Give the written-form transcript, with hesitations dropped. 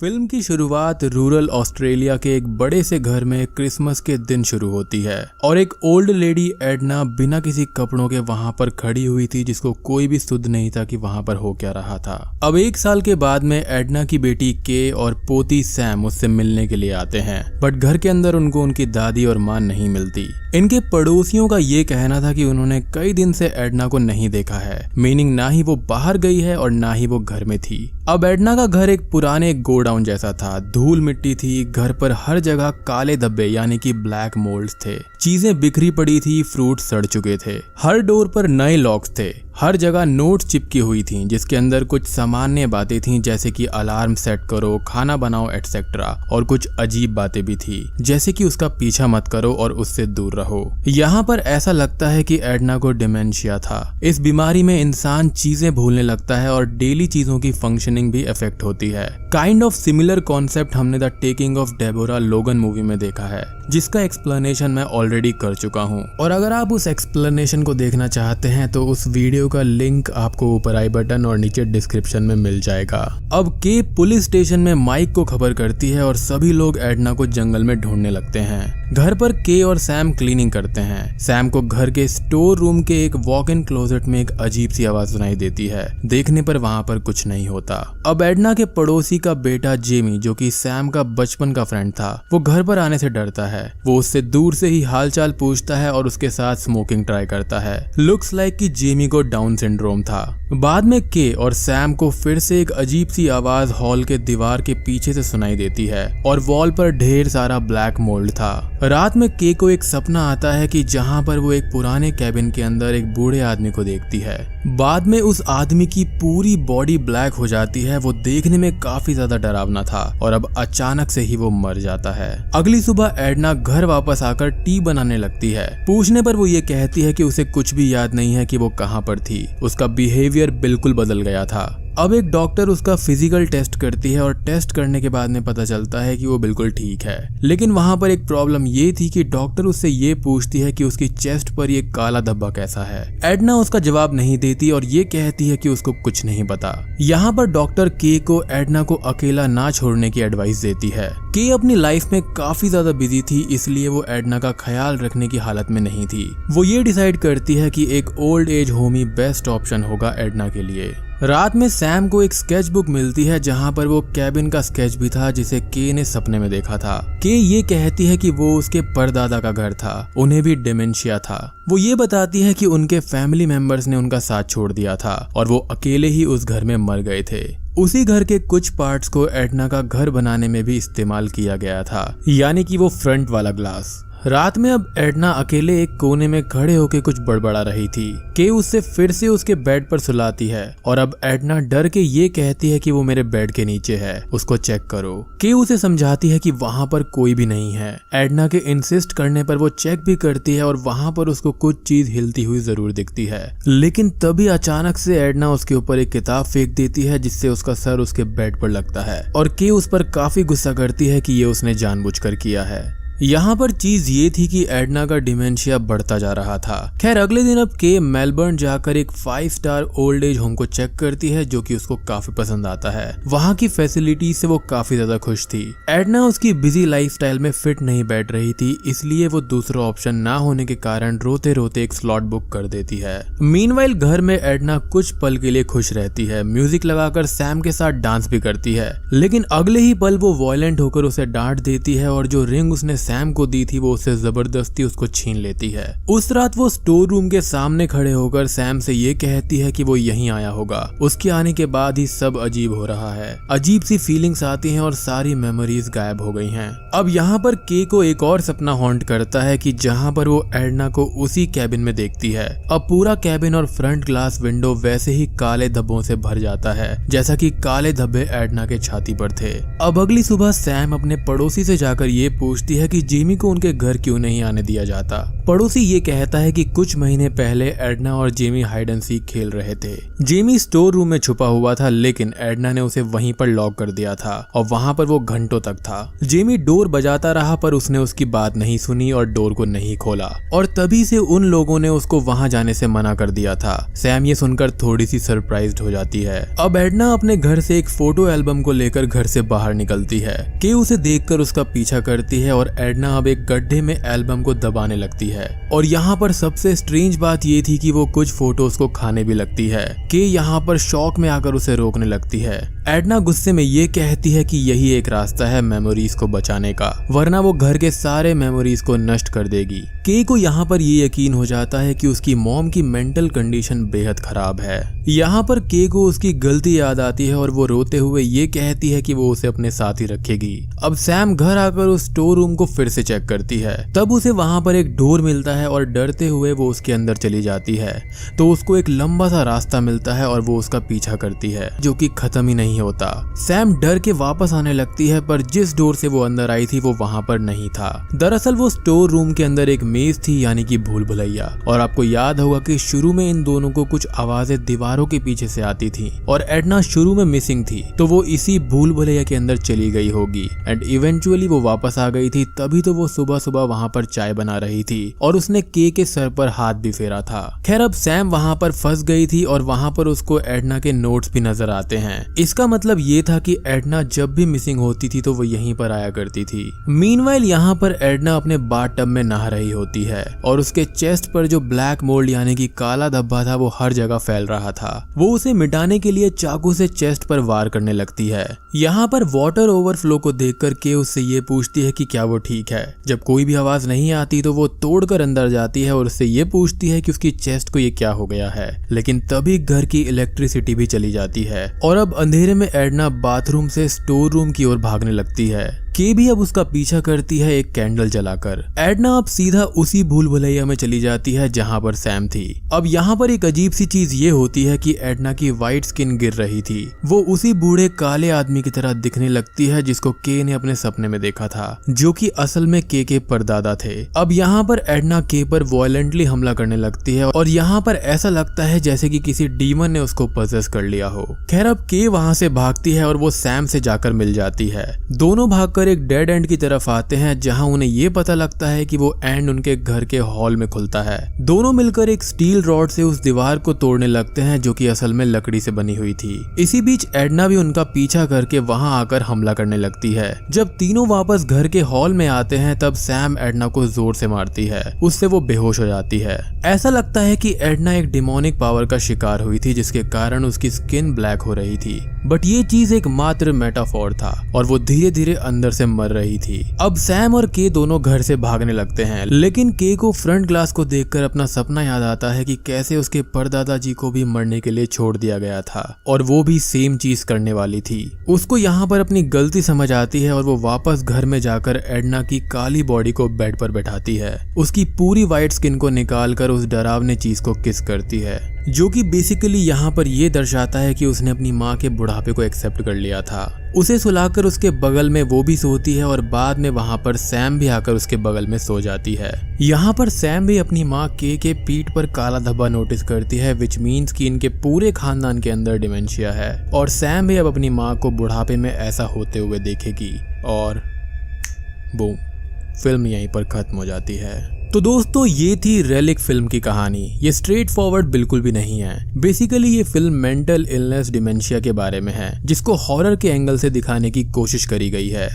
Film की शुरुआत rural Australia के एक बड़े से घर में क्रिसमस के दिन शुरू होती है और एक ओल्ड लेडी एडना बिना किसी कपड़ों के वहां पर खड़ी हुई थी, जिसको कोई भी सुध नहीं था कि वहां पर हो क्या रहा था। अब 1 साल के बाद में एडना की बेटी के और पोती सैम उससे मिलने के लिए आते हैं, बट घर के अंदर उनको उनकी दादी और माँ नहीं मिलती। इनके पड़ोसियों का ये कहना था कि उन्होंने कई दिन से एडना को नहीं देखा है, मीनिंग ना ही वो बाहर गई है और ना ही वो घर में थी। अब एडना का घर एक पुराने गोडाउन जैसा था, धूल मिट्टी थी, घर पर हर जगह काले धब्बे यानी कि ब्लैक मोल्ड्स थे, चीजें बिखरी पड़ी थी, फ्रूट सड़ चुके थे, हर डोर पर नए लॉक्स थे, हर जगह नोट्स चिपकी हुई थीं जिसके अंदर कुछ सामान्य बातें थीं जैसे कि अलार्म सेट करो, खाना बनाओ एटसेट्रा, और कुछ अजीब बातें भी थी जैसे कि उसका पीछा मत करो और उससे दूर रहो। यहाँ पर ऐसा लगता है कि एडना को डिमेंशिया था। इस बीमारी में इंसान चीजें भूलने लगता है और डेली चीजों की फंक्शनिंग भी इफेक्ट होती है। काइंड ऑफ सिमिलर कॉन्सेप्ट हमने द टेकिंग ऑफ डेबोरा लोगन मूवी में देखा है, जिसका एक्सप्लेनेशन मैं ऑलरेडी कर चुका हूँ, और अगर आप उस एक्सप्लेनेशन को देखना चाहते हैं तो उस वीडियो का लिंक आपको ऊपर आई बटन और नीचे डिस्क्रिप्शन में मिल जाएगा। अब के पुलिस स्टेशन में माइक को खबर करती है और सभी लोग एडना को जंगल में ढूंढने लगते हैं। घर पर के और सैम क्लीनिंग करते हैं। सैम को घर के स्टोर रूम के एक वॉक इन क्लोजेट में एक अजीब सी आवाज सुनाई देती है। देखने पर वहां पर कुछ नहीं होता। अब एडना के पड़ोसी का बेटा जेमी, जो कि सैम का बचपन का फ्रेंड था, वो घर पर आने से डरता है। वो उससे दूर से ही हालचाल पूछता है और उसके साथ स्मोकिंग ट्राई करता है। लुक्स लाइक कि जेमी को डाउन सिंड्रोम था। बाद में के और सैम को फिर से एक अजीब सी आवाज हॉल के दीवार के पीछे से सुनाई देती है और वॉल पर ढेर सारा ब्लैक मोल्ड था। रात में के को एक सपना आता है कि जहां पर वो एक पुराने कैबिन के अंदर एक बूढ़े आदमी को देखती है। बाद में उस आदमी की पूरी बॉडी ब्लैक हो जाती है। वो देखने में काफी ज्यादा डरावना था और अब अचानक से ही वो मर जाता है। अगली सुबह एडना घर वापस आकर टी बनाने लगती है। पूछने पर वो ये कहती है कि उसे कुछ भी याद नहीं है कि वो कहां पर थी। उसका बिहेवियर बिल्कुल बदल गया था। अब एक डॉक्टर उसका फिजिकल टेस्ट करती है और टेस्ट करने के बाद में पता चलता है कि वो बिल्कुल ठीक है। लेकिन वहां पर एक प्रॉब्लम ये थी कि डॉक्टर उससे ये पूछती है कि उसकी चेस्ट पर ये काला धब्बा कैसा है। एडना उसका जवाब नहीं देती और ये कहती है कि उसको कुछ नहीं पता। यहाँ पर डॉक्टर के को एडना को अकेला ना छोड़ने की एडवाइस देती है। के अपनी लाइफ में काफी ज्यादा बिजी थी, इसलिए वो एडना का ख्याल रखने की हालत में नहीं थी। वो ये डिसाइड करती है कि एक ओल्ड एज होम ही बेस्ट ऑप्शन होगा एडना के लिए। रात में सैम को एक स्केच बुक मिलती है जहां पर वो कैबिन का स्केच भी था जिसे के ने सपने में देखा था। के ये कहती है कि वो उसके परदादा का घर था, उन्हें भी डिमेंशिया था। वो ये बताती है कि उनके फैमिली मेंबर्स ने उनका साथ छोड़ दिया था और वो अकेले ही उस घर में मर गए थे। उसी घर के कुछ पार्ट्स को एडना का घर बनाने में भी इस्तेमाल किया गया था, यानी कि वो फ्रंट वाला ग्लास। रात में अब एडना अकेले एक कोने में खड़े होकर कुछ बड़बड़ा रही थी। के उससे फिर से उसके बेड पर सुलाती है और अब एडना डर के ये कहती है कि वो मेरे बेड के नीचे है, उसको चेक करो। के उसे समझाती है कि वहां पर कोई भी नहीं है। एडना के इंसिस्ट करने पर वो चेक भी करती है और वहां पर उसको कुछ चीज हिलती हुई जरूर दिखती है। लेकिन तभी अचानक से एडना उसके ऊपर एक किताब फेंक देती है जिससे उसका सर उसके बेड पर लगता है और के उस पर काफी गुस्सा करती है कि ये उसने जानबूझकर किया है। यहाँ पर चीज ये थी कि एडना का डिमेंशिया बढ़ता जा रहा था। खैर अगले दिन अब के मेलबर्न जाकर एक 5 स्टार ओल्ड एज होम को चेक करती है जो कि उसको काफी पसंद आता है। वहाँ की फैसिलिटी से वो काफी ज्यादा खुश थी। एडना उसकी बिजी लाइफस्टाइल में फिट नहीं बैठ रही थी, इसलिए वो दूसरा ऑप्शन ना होने के कारण रोते रोते एक स्लॉट बुक कर देती है। मीनवाइल घर में एडना कुछ पल के लिए खुश रहती है, म्यूजिक लगाकर सैम के साथ डांस भी करती है। लेकिन अगले ही पल वो वायलेंट होकर उसे डांट देती है और जो रिंग उसने सैम को दी थी वो उससे जबरदस्ती उसको छीन लेती है। उस रात वो स्टोर रूम के सामने खड़े होकर सैम से ये कहती है कि वो यहीं आया होगा। उसके आने के बाद ही सब अजीब हो रहा है। अजीब सी फीलिंग्स आती हैं और सारी मेमोरीज गायब हो गई हैं। अब यहाँ पर के को एक और सपना हॉन्ट करता है कि जहाँ पर वो एडना को उसी कैबिन में देखती है। अब पूरा कैबिन और फ्रंट ग्लास विंडो वैसे ही काले धब्बों से भर जाता है जैसा कि काले धब्बे एडना के छाती पर थे। अब अगली सुबह सैम अपने पड़ोसी से जाकर ये पूछती है कि कि जेमी को उनके घर क्यों नहीं आने दिया जाता। पड़ोसी ये कहता है कि कुछ महीने पहले एडना और जेमी हाइड एंड सीक खेल रहे थे। जेमी स्टोर रूम में छुपा हुआ था, लेकिन एडना ने उसे वहीं पर लॉक कर दिया था और वहां पर वो घंटों तक था। जेमी डोर बजाता रहा पर उसने उसकी बात नहीं सुनी और डोर को नहीं खोला, और तभी से उन लोगों ने उसको वहां जाने से मना कर दिया था। सैम ये सुनकर थोड़ी सी सरप्राइज्ड हो जाती है। अब एडना अपने घर से एक फोटो एल्बम को लेकर घर से बाहर निकलती है। के उसे देखकर उसका पीछा करती है और एडना अब एक गड्ढे में एल्बम को दबाने लगती है। और यहाँ पर सबसे स्ट्रेंज बात ये थी कि वो कुछ फोटोज को खाने भी लगती है। के यहाँ पर शौक में आकर उसे रोकने लगती है। एडना गुस्से में ये कहती है कि यही एक रास्ता है मेमोरीज को बचाने का, वरना वो घर के सारे मेमोरीज को नष्ट कर देगी। के को यहाँ पर ये यकीन हो जाता है कि उसकी मॉम की मेंटल कंडीशन बेहद खराब है। यहाँ पर के को उसकी गलती याद आती है और वो रोते हुए ये कहती है कि वो उसे अपने साथ ही रखेगी। अब सैम घर आकर उस स्टोर रूम को फिर से चेक करती है। तब उसे वहां पर एक डोर मिलता है और डरते हुए वो उसके अंदर चली जाती है। तो उसको एक लंबा सा रास्ता मिलता है और वो उसका पीछा करती है, जो कि खत्म ही नहीं होता। सैम डर के वापस आने लगती है, पर जिस डोर से वो अंदर आई थी वो वहां पर नहीं था। दरअसल वो स्टोर रूम के अंदर एक मेज थी, यानी कि भूल भुलैया। और आपको याद होगा कि शुरू में इन दोनों को कुछ आवाजें दीवारों के पीछे से आती थी और एडना शुरू में मिसिंग थी, तो वो इसी भूल भुलैया के अंदर चली गई होगी एंड इवेंचुअली वो वापस आ गई थी। तभी तो वो सुबह सुबह वहां पर चाय बना रही थी और उसने के सर पर हाथ भी फेरा था। खैर अब सैम वहां पर फंस गई थी और वहां पर उसको एडना के नोट्स भी नजर आते हैं। इसका मतलब ये था कि एडना जब भी मिसिंग होती थी तो वो यहीं पर आया करती थी। मीनवाइल यहाँ पर एडना अपने बाथटब में नहा रही होती है और उसके चेस्ट पर जो ब्लैक मोल्ड यानी कि काला धब्बा था वो हर जगह फैल रहा था। वो उसे मिटाने के लिए चाकू से चेस्ट पर वार करने लगती है। यहाँ पर वाटर ओवरफ्लो को देखकर के उससे ये पूछती है कि क्या वो ठीक है। जब कोई भी आवाज नहीं आती तो वो तोड़कर अंदर जाती है और उससे ये पूछती है कि उसकी चेस्ट को ये क्या हो गया है। लेकिन तभी घर की इलेक्ट्रिसिटी भी चली जाती है और अब अंधेरे में एडना बाथरूम से स्टोर रूम की ओर भागने लगती है। के भी अब उसका पीछा करती है एक कैंडल जलाकर। एडना अब सीधा उसी भूल भुलैया में चली जाती है जहां पर सैम थी। अब यहाँ पर एक अजीब सी चीज ये होती है कि एडना की वाइट स्किन गिर रही थी। वो उसी बूढ़े काले आदमी की तरह दिखने लगती है जिसको के ने अपने सपने में देखा था, जो कि असल में के परदादा थे। अब यहाँ पर एडना के पर वायलेंटली हमला करने लगती है और यहाँ पर ऐसा लगता है जैसे कि किसी डीमन ने उसको पजेस कर लिया हो। खैर अब के वहां से भागती है और वो सैम से जाकर मिल जाती है। दोनों भागकर एक डेड एंड की तरफ आते हैं जहां उन्हें ये पता लगता है कि वो एंड उनके घर के हॉल में खुलता है। दोनों मिलकर एक स्टील रॉड से उस दीवार को तोड़ने लगते हैं जो कि असल में लकड़ी से बनी हुई थी। इसी बीच एडना भी उनका पीछा करके वहां आकर हमला करने लगती है। जब तीनों वापस घर के हॉल में आते हैं तब सैम एडना को जोर से मारती है, उससे वो बेहोश हो जाती है। ऐसा लगता है कि एडना एक डिमोनिक पावर का शिकार हुई थी जिसके कारण उसकी स्किन ब्लैक हो रही थी, बट ये चीज एक मात्र मेटाफोर था और वो धीरे धीरे अंदर से मर रही थी। अब सैम और के दोनों घर से भागने लगते हैं, लेकिन के को फ्रंट ग्लास को देखकर अपना सपना याद आता है कि कैसे उसके परदादा जी को भी मरने के लिए छोड़ दिया गया था और वो भी सेम चीज करने वाली थी। उसको यहाँ पर अपनी गलती समझ आती है और वो वापस घर में जाकर एडना की काली बॉडी को बेड पर बैठाती है। उसकी पूरी व्हाइट स्किन को निकालकर उस डरावने चीज को किस करती है, जो कि बेसिकली यहाँ पर ये दर्शाता है कि उसने अपनी माँ के बुढ़ापे को एक्सेप्ट कर लिया था। उसे सुलाकर उसके बगल में वो भी सोती है और बाद में वहां पर सैम भी आकर उसके बगल में सो जाती है। यहाँ पर सैम भी अपनी माँ के पीठ पर काला धब्बा नोटिस करती है, विच मीन्स कि इनके पूरे खानदान के अंदर डिमेंशिया है और सैम भी अब अपनी माँ को बुढ़ापे में ऐसा होते हुए देखेगी। और बूम, फिल्म यहीं पर खत्म हो जाती है। तो दोस्तों ये थी रेलिक फिल्म की कहानी। ये स्ट्रेट फॉरवर्ड बिल्कुल भी नहीं है। बेसिकली ये फिल्म मेंटल इलनेस डिमेंशिया के बारे में है, जिसको हॉरर के एंगल से दिखाने की कोशिश करी गई है।